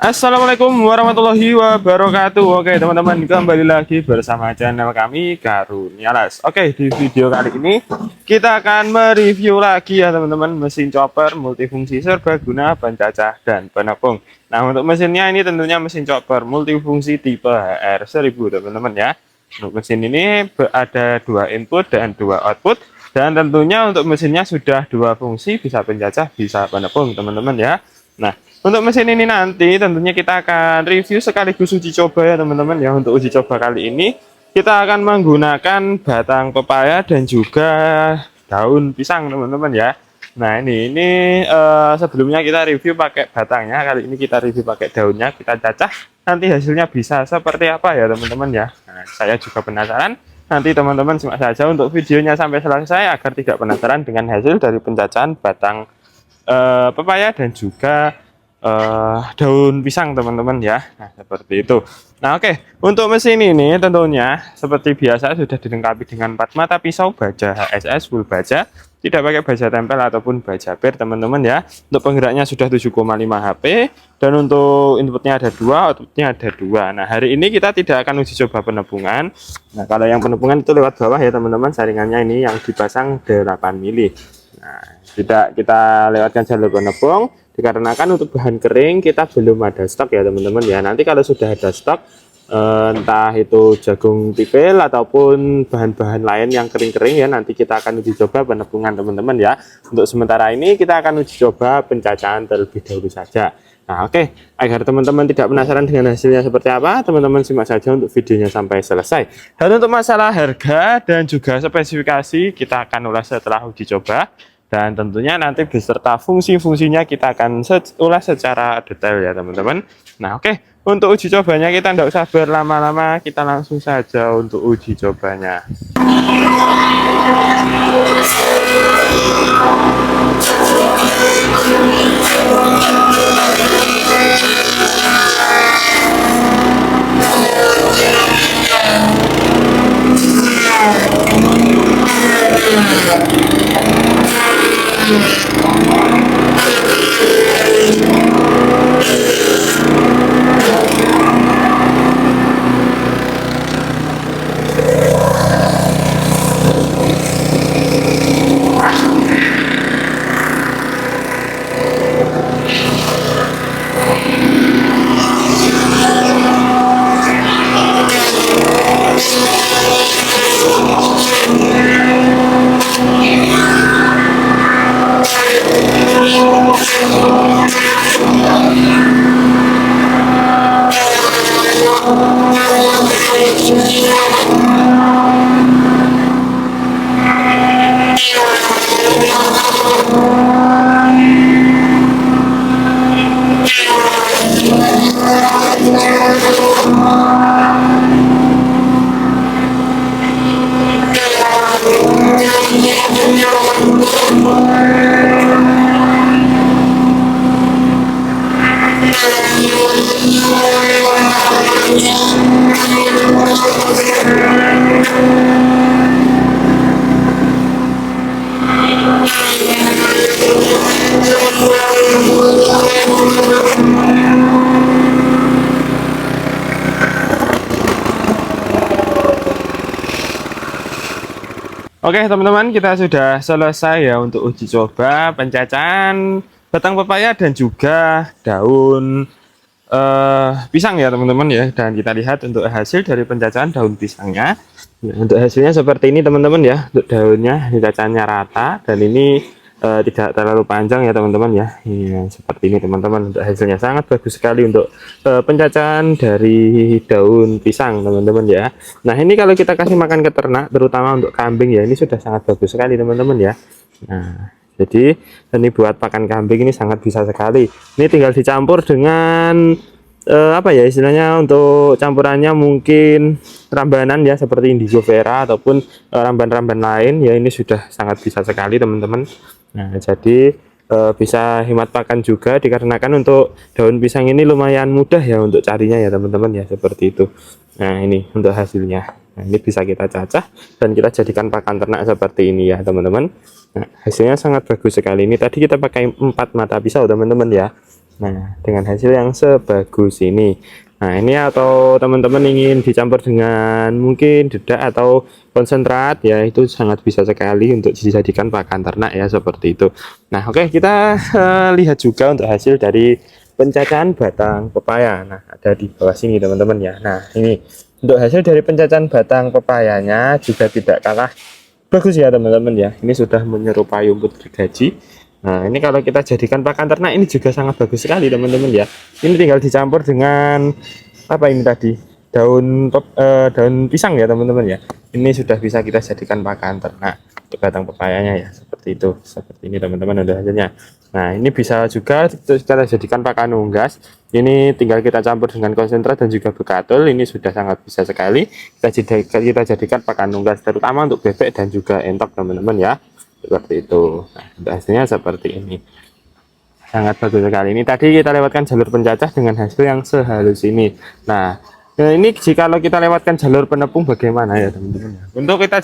Assalamualaikum warahmatullahi wabarakatuh. Oke teman-teman, kembali lagi bersama channel kami Karunialas. Oke, di video kali ini kita akan mereview lagi ya teman-teman, mesin chopper multifungsi serbaguna pencacah dan penepung. Nah, untuk mesinnya ini tentunya mesin chopper multifungsi tipe HR1000 teman-teman ya. Untuk mesin ini ada 2 input dan 2 output, dan tentunya untuk mesinnya sudah 2 fungsi, bisa pencacah bisa penepung teman-teman ya. Nah, untuk mesin ini nanti tentunya kita akan review sekaligus uji coba ya teman-teman ya. Untuk uji coba kali ini kita akan menggunakan batang pepaya dan juga daun pisang teman-teman ya. Nah ini sebelumnya kita review pakai batangnya, kali ini kita review pakai daunnya, kita cacah, nanti hasilnya bisa seperti apa ya teman-teman ya. Nah, saya juga penasaran, nanti teman-teman simak saja untuk videonya sampai selesai agar tidak penasaran dengan hasil dari pencacahan batang pepaya dan juga daun pisang teman-teman ya. Nah seperti itu. Nah oke, untuk mesin ini tentunya seperti biasa sudah dilengkapi dengan 4 mata pisau baja HSS full baja, tidak pakai baja tempel ataupun baja per teman-teman ya. Untuk penggeraknya sudah 7,5 HP, dan untuk inputnya ada 2, outputnya ada 2. Nah hari ini kita tidak akan uji coba penepungan. Nah kalau yang penepungan itu lewat bawah ya teman-teman, saringannya ini yang dipasang 8 mili. Nah tidak kita lewatkan jalur penepung dikarenakan untuk bahan kering kita belum ada stok ya teman-teman ya. Nanti kalau sudah ada stok entah itu jagung tipil ataupun bahan-bahan lain yang kering-kering ya, nanti kita akan uji coba penepungan teman-teman ya. Untuk sementara ini kita akan uji coba pencacahan terlebih dahulu saja. Nah oke, agar teman-teman tidak penasaran dengan hasilnya seperti apa, teman-teman simak saja untuk videonya sampai selesai. Dan untuk masalah harga dan juga spesifikasi kita akan ulas setelah uji coba, dan tentunya nanti beserta fungsi-fungsinya kita akan ulas secara detail ya teman-teman. Nah oke, untuk uji cobanya kita tidak usah berlama-lama, kita langsung saja untuk uji cobanya. Oke teman-teman, kita sudah selesai ya untuk uji coba pencacahan batang pepaya dan juga daun pisang ya teman-teman ya. Dan kita lihat untuk hasil dari pencacahan daun pisangnya. Nah, untuk hasilnya seperti ini teman-teman ya. Untuk daunnya cacahannya rata, dan ini tidak terlalu panjang ya teman-teman ya. Seperti ini teman-teman, untuk hasilnya sangat bagus sekali untuk pencacahan dari daun pisang teman-teman ya. Nah ini kalau kita kasih makan ke ternak, terutama untuk kambing ya, ini sudah sangat bagus sekali teman-teman ya. Nah jadi ini buat pakan kambing ini sangat bisa sekali. Ini tinggal dicampur dengan apa ya istilahnya, untuk campurannya mungkin rambanan ya, seperti indigo vera ataupun ramban-ramban lain ya, ini sudah sangat bisa sekali teman-teman. Nah jadi bisa hemat pakan juga, dikarenakan untuk daun pisang ini lumayan mudah ya untuk carinya ya teman-teman ya, seperti itu. Nah ini untuk hasilnya. Nah, ini bisa kita cacah dan kita jadikan pakan ternak seperti ini ya teman-teman. Nah, hasilnya sangat bagus sekali. Ini tadi kita pakai 4 mata pisau teman-teman ya. Nah, dengan hasil yang sebagus ini. Nah, ini atau teman-teman ingin dicampur dengan mungkin dedak atau konsentrat ya, itu sangat bisa sekali untuk dijadikan pakan ternak ya, seperti itu. Nah, oke, kita lihat juga untuk hasil dari pencacahan batang pepaya. Nah, ada di bawah sini teman-teman ya. Nah, ini untuk hasil dari pencacahan batang pepayanya juga tidak kalah bagus ya teman-teman ya. Ini sudah menyerupai rumput gergaji. Nah, ini kalau kita jadikan pakan ternak ini juga sangat bagus sekali teman-teman ya. Ini tinggal dicampur dengan apa ini tadi? Daun pisang ya teman-teman ya. Ini sudah bisa kita jadikan pakan ternak untuk batang pepayanya ya, seperti itu. Seperti ini teman-teman udah hasilnya. Nah, ini bisa juga kita jadikan pakan unggas. Ini tinggal kita campur dengan konsentrat dan juga bekatul. Ini sudah sangat bisa sekali kita jadikan pakan unggas, terutama untuk bebek dan juga entok teman-teman ya. Seperti itu. Nah, hasilnya seperti ini, sangat bagus sekali. Ini tadi kita lewatkan jalur pencacah dengan hasil yang sehalus ini. Nah, ini jika kita lewatkan jalur penepung bagaimana ya teman-teman? Untuk kita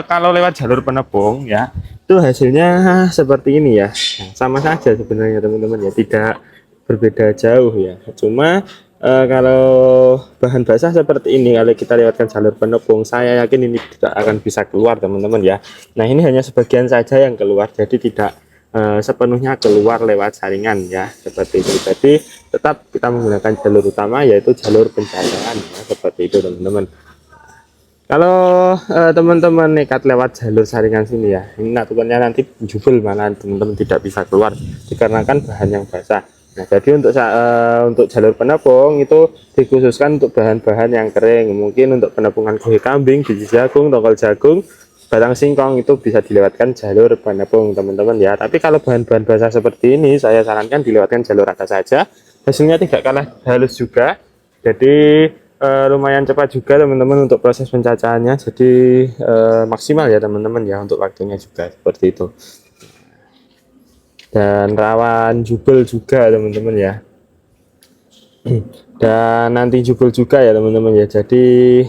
kalau lewat jalur penepung ya, itu hasilnya seperti ini ya. Nah, sama saja sebenarnya teman-teman ya, tidak berbeda jauh ya. Cuma kalau bahan basah seperti ini, kalau kita lewatkan jalur penepung, saya yakin ini tidak akan bisa keluar teman-teman ya. Nah, ini hanya sebagian saja yang keluar, jadi tidak sepenuhnya keluar lewat saringan ya, seperti itu. Jadi tetap kita menggunakan jalur utama, yaitu jalur pencacahan ya, seperti itu teman-teman. Kalau teman-teman nekat lewat jalur saringan sini ya, ini natukannya nanti jubel, malah teman-teman tidak bisa keluar dikarenakan bahan yang basah. Nah, jadi untuk jalur penepung itu dikhususkan untuk bahan-bahan yang kering. Mungkin untuk penepungan kulit kambing, biji jagung, tongkol jagung, batang singkong, itu bisa dilewatkan jalur penepung teman-teman ya. Tapi kalau bahan-bahan basah seperti ini, saya sarankan dilewatkan jalur atas saja. Hasilnya tidak kalah halus juga. Jadi lumayan cepat juga teman-teman untuk proses pencacahannya. Jadi maksimal ya teman-teman ya, untuk waktunya juga seperti itu. Dan rawan jubel juga teman-teman ya. Dan nanti jubel juga ya teman-teman ya. Jadi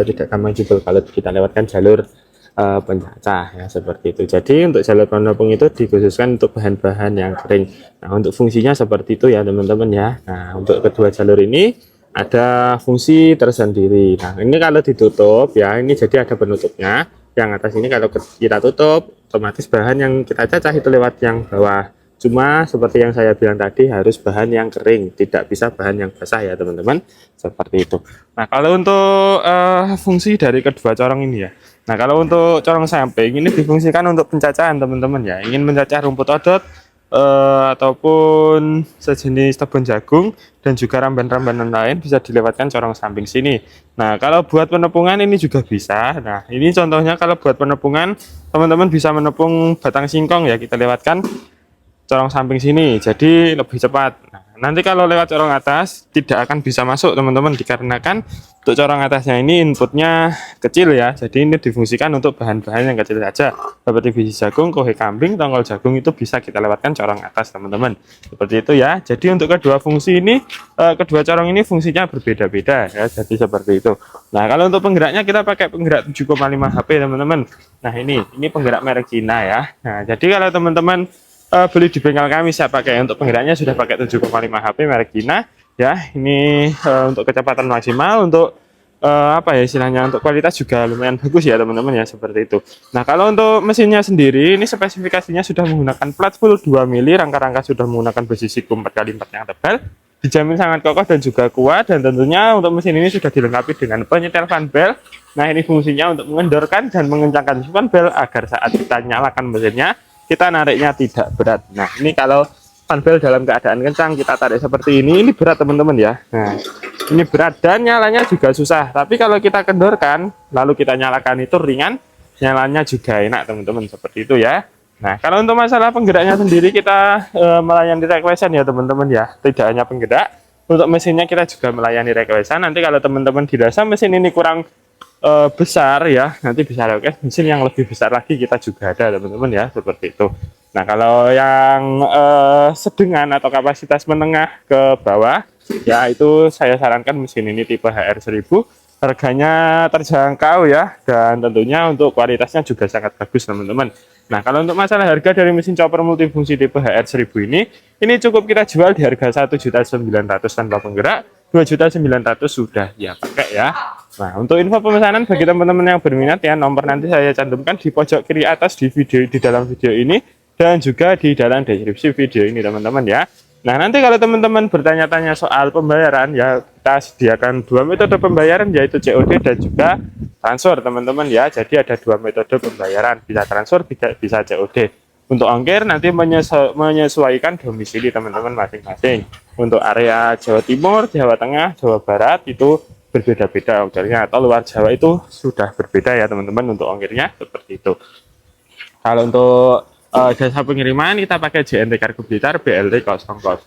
tidak gampang jubel kalau kita lewatkan jalur pencacah ya, seperti itu. Jadi untuk jalur penepung itu dikhususkan untuk bahan-bahan yang kering. Nah, untuk fungsinya seperti itu ya teman-teman ya. Nah, untuk kedua jalur ini ada fungsi tersendiri. Nah, ini kalau ditutup ya, ini jadi ada penutupnya. Yang atas ini kalau kita tutup, otomatis bahan yang kita cacah itu lewat yang bawah. Cuma seperti yang saya bilang tadi, harus bahan yang kering, tidak bisa bahan yang basah ya teman-teman, seperti itu. Nah, kalau untuk fungsi dari kedua corong ini ya, nah kalau untuk corong samping ini difungsikan untuk pencacahan teman-teman ya. Ingin mencacah rumput odot ataupun sejenis tebon jagung dan juga ramban-rambanan lain, bisa dilewatkan corong samping sini. Nah, kalau buat penepungan ini juga bisa. Nah, ini contohnya kalau buat penepungan, teman-teman bisa menepung batang singkong ya, kita lewatkan corong samping sini, jadi lebih cepat. Nah, nanti kalau lewat corong atas tidak akan bisa masuk teman-teman, dikarenakan untuk corong atasnya ini inputnya kecil ya, jadi ini difungsikan untuk bahan-bahan yang kecil saja, seperti biji jagung, kohe kambing, tongkol jagung, itu bisa kita lewatkan corong atas teman-teman, seperti itu ya. Jadi untuk kedua fungsi ini, kedua corong ini fungsinya berbeda-beda ya, jadi seperti itu. Nah, kalau untuk penggeraknya kita pakai penggerak 7,5 HP teman-teman. Nah, ini penggerak merek Cina ya. Nah, jadi kalau teman-teman beli di bengkel kami, saya pakai untuk penggeraknya sudah pakai 7,5 HP merek Cina ya. Ini untuk kecepatan maksimal, untuk apa ya istilahnya, untuk kualitas juga lumayan bagus ya teman-teman ya, seperti itu. Nah, kalau untuk mesinnya sendiri, ini spesifikasinya sudah menggunakan plat full 2 mili, rangka-rangka sudah menggunakan besi siku 4x4 yang tebal, dijamin sangat kokoh dan juga kuat. Dan tentunya untuk mesin ini sudah dilengkapi dengan penyetel fan bel. Nah, ini fungsinya untuk mengendorkan dan mengencangkan fan bel agar saat kita nyalakan mesinnya, kita nariknya tidak berat. Nah, ini kalau fan bel dalam keadaan kencang kita tarik seperti ini berat teman-teman ya. Nah, ini berat dan nyalanya juga susah. Tapi kalau kita kendorkan lalu kita nyalakan, itu ringan, nyalanya juga enak teman-teman, seperti itu ya. Nah, kalau untuk masalah penggeraknya sendiri, kita melayani requestan ya teman-teman ya. Tidak hanya penggerak, untuk mesinnya kita juga melayani requestan. Nanti kalau teman-teman dirasa mesin ini kurang besar ya, nanti bisa request mesin yang lebih besar lagi, kita juga ada teman-teman ya, seperti itu. Nah, kalau yang sedengan atau kapasitas menengah ke bawah, ya itu saya sarankan mesin ini tipe HR1000. Harganya terjangkau ya, dan tentunya untuk kualitasnya juga sangat bagus teman-teman. Nah, kalau untuk masalah harga dari mesin chopper multifungsi tipe HR1000 ini cukup kita jual di harga 1.900.000 tanpa penggerak, 2.900.000 sudah ya pakai ya. Nah, untuk info pemesanan bagi teman-teman yang berminat ya, nomor nanti saya cantumkan di pojok kiri atas di dalam video ini dan juga di dalam deskripsi video ini teman-teman ya. Nah, nanti kalau teman-teman bertanya-tanya soal pembayaran ya, kita sediakan dua metode pembayaran yaitu COD dan juga transfer teman-teman ya. Jadi ada dua metode pembayaran, bisa transfer bisa COD. Untuk ongkir nanti menyesuaikan domisili teman-teman masing-masing. Untuk area Jawa Timur, Jawa Tengah, Jawa Barat itu berbeda-beda ongkirnya, atau luar Jawa itu sudah berbeda ya teman-teman untuk ongkirnya seperti itu. Kalau untuk jasa pengiriman kita pakai JNT Kargo Blitar BLT 004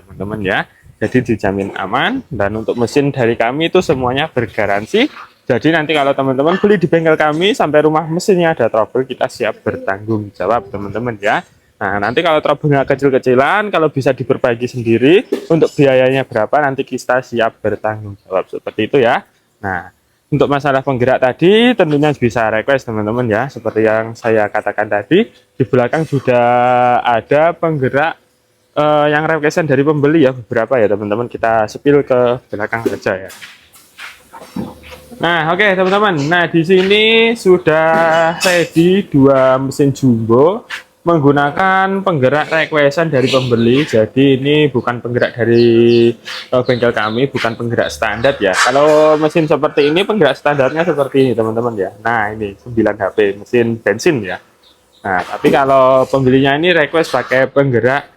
teman-teman ya. Jadi dijamin aman, dan untuk mesin dari kami itu semuanya bergaransi. Jadi nanti kalau teman-teman beli di bengkel kami sampai rumah mesinnya ada trouble, kita siap bertanggung jawab teman-teman ya. Nah, nanti kalau trouble-nya kecil-kecilan, kalau bisa diperbaiki sendiri, untuk biayanya berapa nanti kita siap bertanggung jawab seperti itu ya. Nah, untuk masalah penggerak tadi tentunya bisa request teman-teman ya, seperti yang saya katakan tadi, di belakang sudah ada penggerak yang requestan dari pembeli ya, beberapa ya teman-teman, kita spill ke belakang saja ya. Nah, oke teman-teman, nah di sini sudah ready dua mesin jumbo menggunakan penggerak requestan dari pembeli. Jadi ini bukan penggerak dari bengkel kami, bukan penggerak standar ya. Kalau mesin seperti ini penggerak standarnya seperti ini teman-teman ya. Nah, ini 9 HP mesin bensin ya. Nah, tapi kalau pembelinya ini request pakai penggerak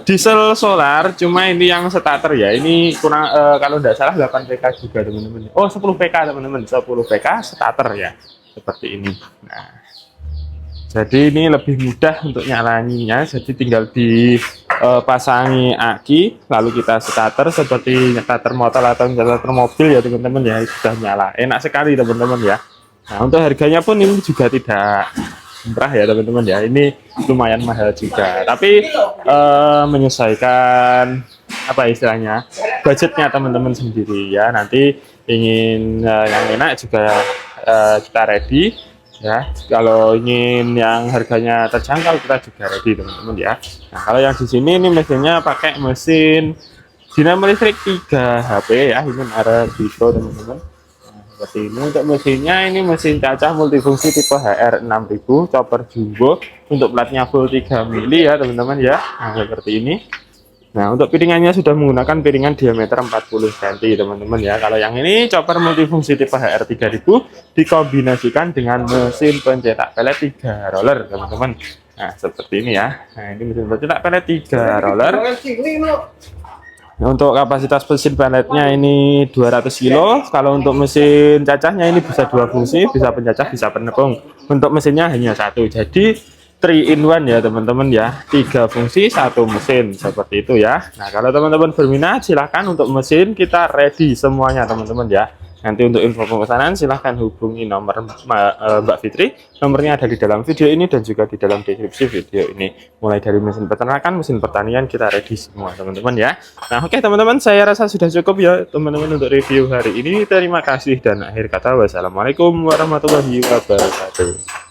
diesel solar, cuma ini yang starter ya. Ini kurang kalau tidak salah 8 PK juga teman-teman. Oh, 10 PK teman-teman, 10 PK starter ya. Seperti ini. Nah, jadi ini lebih mudah untuk nyalanya, jadi tinggal dipasangi aki, lalu kita starter seperti starter motor atau starter mobil ya teman-teman ya, sudah nyala. Enak sekali teman-teman ya. Nah, untuk harganya pun ini juga tidak murah ya teman-teman ya, ini lumayan mahal juga, tapi menyesuaikan apa istilahnya budgetnya teman-teman sendiri ya. Nanti ingin yang enak juga kita ready ya, kalau ingin yang harganya terjangkau kita juga ready teman-teman ya. Nah, kalau yang di sini ini mesinnya pakai mesin dinamo listrik 3 HP ya, ini merek Vito teman-teman. Nah, seperti ini untuk mesinnya, ini mesin cacah multifungsi tipe HR6000 chopper jumbo, untuk platnya full 3 mili ya teman-teman ya. Nah, seperti ini. Nah, untuk piringannya sudah menggunakan piringan diameter 40 cm teman-teman ya. Kalau yang ini chopper multifungsi tipe HR3000 dikombinasikan dengan mesin pencetak pelet 3 roller teman-teman. Nah, seperti ini ya. Nah, ini mesin pencetak pelet 3 roller. Nah, untuk kapasitas mesin peletnya ini 200 kilo. Kalau untuk mesin cacahnya ini bisa 2 fungsi, bisa pencacah, bisa penepung. Untuk mesinnya hanya satu. Jadi 3 in 1 ya teman-teman ya, 3 fungsi 1 mesin seperti itu ya. Nah, kalau teman-teman berminat silahkan, untuk mesin kita ready semuanya teman-teman ya. Nanti untuk info pemesanan silahkan hubungi nomor Mbak Fitri, nomornya ada di dalam video ini dan juga di dalam deskripsi video ini. Mulai dari mesin peternakan, mesin pertanian kita ready semua teman-teman ya. Nah, oke teman-teman, saya rasa sudah cukup ya teman-teman untuk review hari ini. Terima kasih, dan akhir kata wassalamualaikum warahmatullahi wabarakatuh.